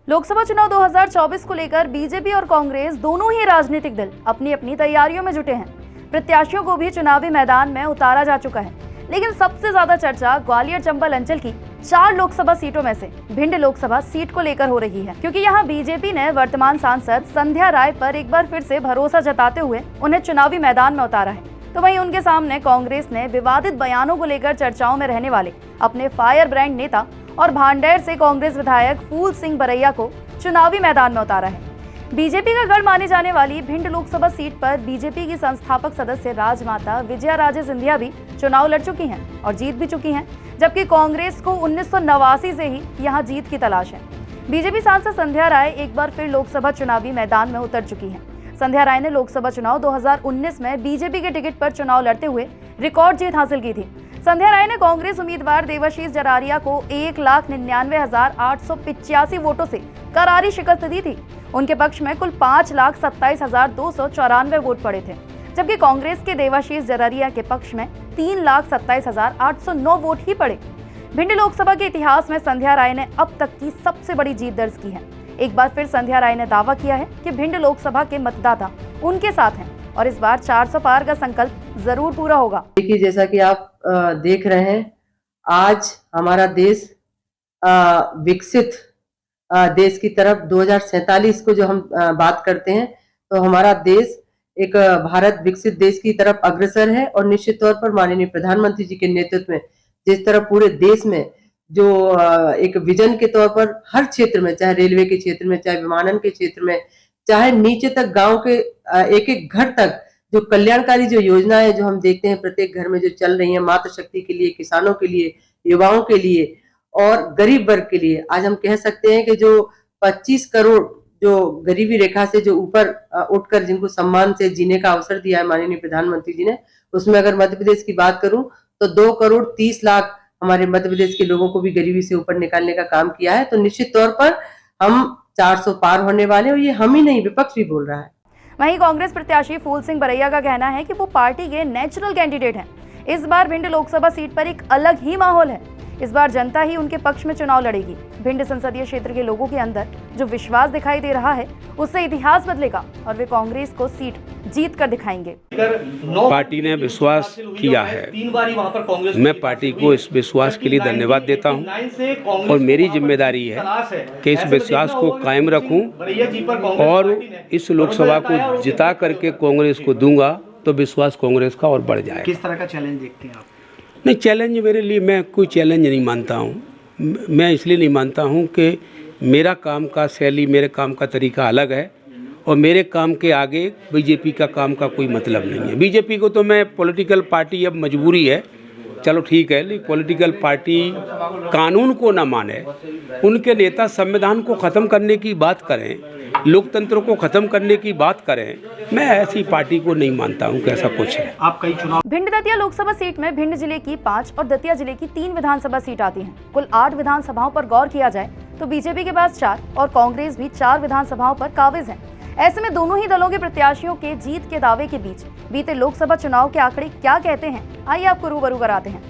लोकसभा चुनाव 2024 को लेकर बीजेपी और कांग्रेस दोनों ही राजनीतिक दल अपनी अपनी तैयारियों में जुटे हैं। प्रत्याशियों को भी चुनावी मैदान में उतारा जा चुका है, लेकिन सबसे ज्यादा चर्चा ग्वालियर चंबल अंचल की 4 लोकसभा सीटों में से भिंड लोकसभा सीट को लेकर हो रही है, क्योंकि यहां बीजेपी ने वर्तमान सांसद संध्या राय पर एक बार फिर से भरोसा जताते हुए उन्हें चुनावी मैदान में उतारा है। तो वहीं उनके सामने कांग्रेस ने विवादित बयानों को लेकर चर्चाओं में रहने वाले अपने फायर ब्रांड नेता और भांडेर से कांग्रेस विधायक फूल सिंह बरैया को चुनावी मैदान में उतारा है। बीजेपी का गढ़ माने जाने वाली भिंड लोकसभा सीट पर बीजेपी की संस्थापक सदस्य राजमाता विजया राजे सिंधिया भी चुनाव लड़ चुकी हैं और जीत भी चुकी हैं, जबकि कांग्रेस को 1989 से ही यहां जीत की तलाश है। बीजेपी सांसद संध्या राय एक बार फिर लोकसभा चुनावी मैदान में उतर चुकी हैं। संध्या राय ने लोकसभा चुनाव 2019 में बीजेपी के टिकट पर चुनाव लड़ते हुए रिकॉर्ड जीत हासिल की थी। संध्या राय ने कांग्रेस उम्मीदवार देवाशीष जरारिया को 1,99,885 वोटों से करारी शिकस्त दी थी। उनके पक्ष में कुल 5,27,294 वोट पड़े थे, जबकि कांग्रेस के देवाशीष जरारिया के पक्ष में 3,27,809 वोट ही पड़े। भिंड लोकसभा के इतिहास में संध्या राय ने अब तक की सबसे बड़ी जीत दर्ज की है। एक बार फिर संध्या राय ने दावा किया है कि भिंड लोकसभा के मतदाता उनके साथ हैं और इस बार 400 पार का संकल्प जरूर पूरा होगा। देखिए, जैसा कि आप देख रहे हैं, आज हमारा देश विकसित देश की तरफ 2047 को जो हम बात करते हैं, तो हमारा देश एक भारत विकसित देश की तरफ अग्रसर है। और निश्चित तौर पर माननीय प्रधानमंत्री जी के नेतृत्व में जिस तरह पूरे देश में जो एक विजन के तौर पर हर क्षेत्र में, चाहे रेलवे के क्षेत्र में, चाहे विमानन के क्षेत्र में, चाहे नीचे तक गांव के एक एक घर तक जो कल्याणकारी जो योजनाएं जो हम देखते हैं प्रत्येक घर में जो चल रही हैं, मातृशक्ति के लिए, किसानों के लिए, युवाओं के लिए और गरीब वर्ग के लिए, आज हम कह सकते हैं कि जो 25 करोड़ जो गरीबी रेखा से जो ऊपर उठकर जिनको सम्मान से जीने का अवसर दिया है माननीय प्रधानमंत्री जी ने, उसमें अगर मध्य प्रदेश की बात करूं तो 2,30,00,000 हमारे मध्य प्रदेश के लोगों को भी गरीबी से ऊपर निकालने का काम किया है। तो निश्चित तौर पर हम 400 पार होने वाले, और ये हम ही नहीं, विपक्ष भी बोल रहा है। वहीं कांग्रेस प्रत्याशी फूल सिंह बरैया का कहना है कि वो पार्टी के नेचुरल कैंडिडेट हैं। इस बार भिंड लोकसभा सीट पर एक अलग ही माहौल है। इस बार जनता ही उनके पक्ष में चुनाव लड़ेगी। भिंड संसदीय क्षेत्र के लोगों के अंदर जो विश्वास दिखाई दे रहा है, उससे इतिहास बदलेगा और वे कांग्रेस को सीट जीत कर दिखाएंगे। पार्टी ने विश्वास किया है, मैं पार्टी को इस विश्वास के लिए धन्यवाद देता हूं और मेरी जिम्मेदारी है कि इस विश्वास को कायम रखूं और इस लोकसभा को जिता करके कांग्रेस को दूंगा तो विश्वास कांग्रेस का और बढ़ जाएगा। किस तरह का चैलेंज देखते हैं आप? नहीं, चैलेंज मेरे लिए, मैं कोई चैलेंज नहीं मानता हूँ। मैं इसलिए नहीं मानता हूँ कि मेरा काम का शैली, मेरे काम का तरीका अलग है और मेरे काम के आगे बीजेपी का काम का कोई मतलब नहीं है। बीजेपी को तो मैं पॉलिटिकल पार्टी, अब मजबूरी है, चलो ठीक है, लेकिन पॉलिटिकल पार्टी कानून को ना माने, उनके नेता संविधान को ख़त्म करने की बात करें, लोकतंत्र को ख़त्म करने की बात करें, मैं ऐसी पार्टी को नहीं मानता हूं कि ऐसा कुछ है। आप कई चुनाव भिंड दतिया लोकसभा सीट में भिंड जिले की 5 और दतिया जिले की 3 विधानसभा सीट आती हैं। कुल 8 विधानसभाओं पर गौर किया जाए तो बीजेपी के पास 4 और कांग्रेस भी 4 विधानसभाओं पर काबिज है। ऐसे में दोनों ही दलों के प्रत्याशियों के जीत के दावे के बीच बीते लोकसभा चुनाव के आंकड़े क्या कहते हैं, आइए आपको रूबरू कराते हैं।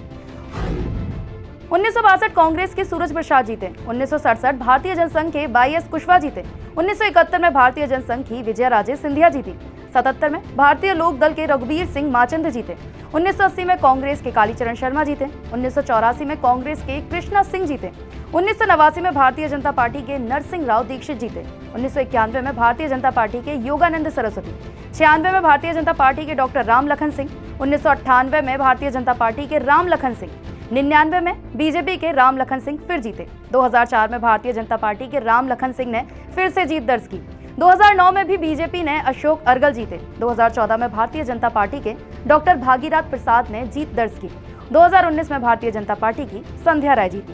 1962 कांग्रेस के सूरज प्रसाद जीते, 1967 भारतीय जनसंघ के YS कुशवाहा जीते, 1971 में भारतीय जनसंघ की विजया राजे सिंधिया जीती, 77 में भारतीय लोक दल के रघुबीर सिंह माचंद जीते, 1980 में कांग्रेस के कालीचरण शर्मा जीते, 1984 में कांग्रेस के कृष्णा सिंह जीते, 1989 में भारतीय जनता पार्टी के नरसिंह राव दीक्षित जीते, 1991 में भारतीय जनता पार्टी के योगानंद सरस्वती, 96 में भारतीय जनता पार्टी के डॉक्टर राम लखन सिंह, 1998 में भारतीय जनता पार्टी के राम लखन सिंह, 99 में बीजेपी के राम लखन सिंह फिर जीते, 2004 में भारतीय जनता पार्टी के राम लखन सिंह ने फिर से जीत दर्ज की, 2009 में भी बीजेपी ने अशोक अर्गल जीते, 2014 में भारतीय जनता पार्टी के डॉक्टर भागीरथ प्रसाद ने जीत दर्ज की, 2019 में भारतीय जनता पार्टी की संध्या राय जीती।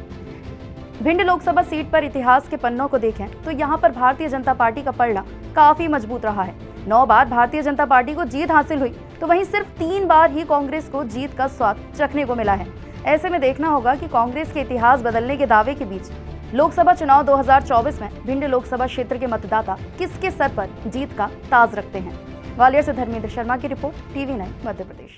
भिंड लोकसभा सीट पर इतिहास के पन्नों को देखें तो यहाँ पर भारतीय जनता पार्टी का पलड़ा काफी मजबूत रहा है। 9 बार भारतीय जनता पार्टी को जीत हासिल हुई, तो वहीं सिर्फ 3 बार ही कांग्रेस को जीत का स्वाद चखने को मिला है। ऐसे में देखना होगा कि कांग्रेस के इतिहास बदलने के दावे के बीच लोकसभा चुनाव 2024 में भिंड लोकसभा क्षेत्र के मतदाता किसके सर पर जीत का ताज रखते हैं। ग्वालियर से धर्मेंद्र शर्मा की रिपोर्ट, TV9 मध्य प्रदेश।